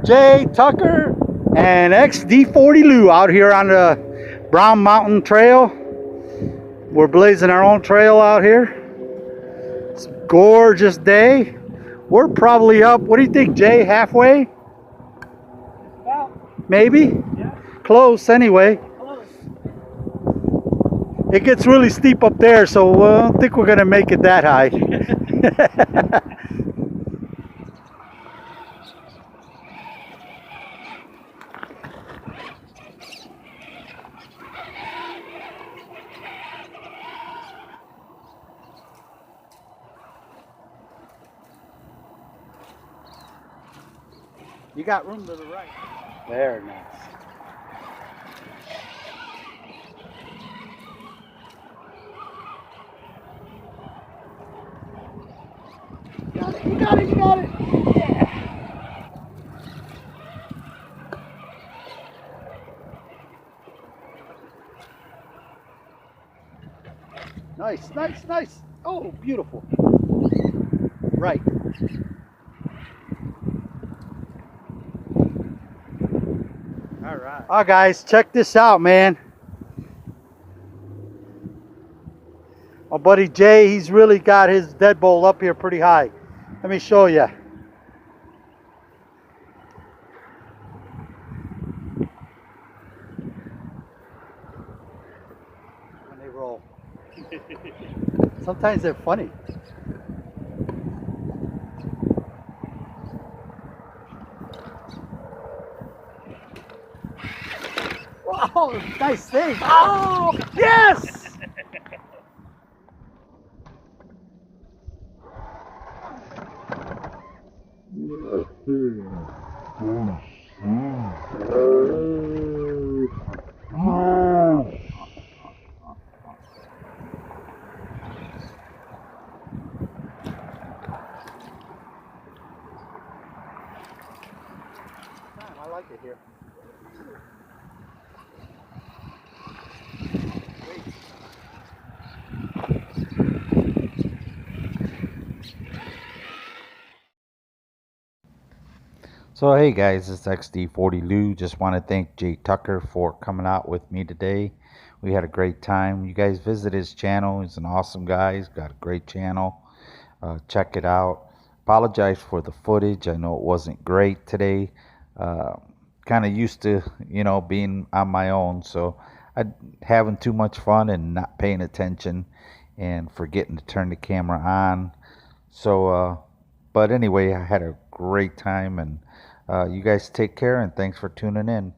Jay Tucker and XD40 Lou out here on the Brown Mountain Trail. We're blazing our own trail out here. It's a gorgeous day. We're probably up, what do you think, Jay, halfway? Well, maybe? yeah. Close anyway. Close. It gets really steep up there, so I don't think we're gonna make it that high. You got room to the right. Very nice. You got it, you got it, you got it. Yeah. Nice, nice, nice. Oh, beautiful. Right. All right. All right, guys, check this out, man. My buddy Jay, he's really got his deadbolt up here pretty high. Let me show you. When they roll. Sometimes they're funny. Wow, nice thing. Oh, yes! I like it here. So hey guys, it's XD40 Lou. Just want to thank Jay Tucker for coming out with me today. We had a great time. You guys visit his channel. He's an awesome guy. He's got a great channel. Check it out. Apologize for the footage. I know it wasn't great today. Kind of used to, being on my own. So I'm having too much fun and not paying attention and forgetting to turn the camera on. So, but anyway, I had a great time, and you guys take care, and thanks for tuning in.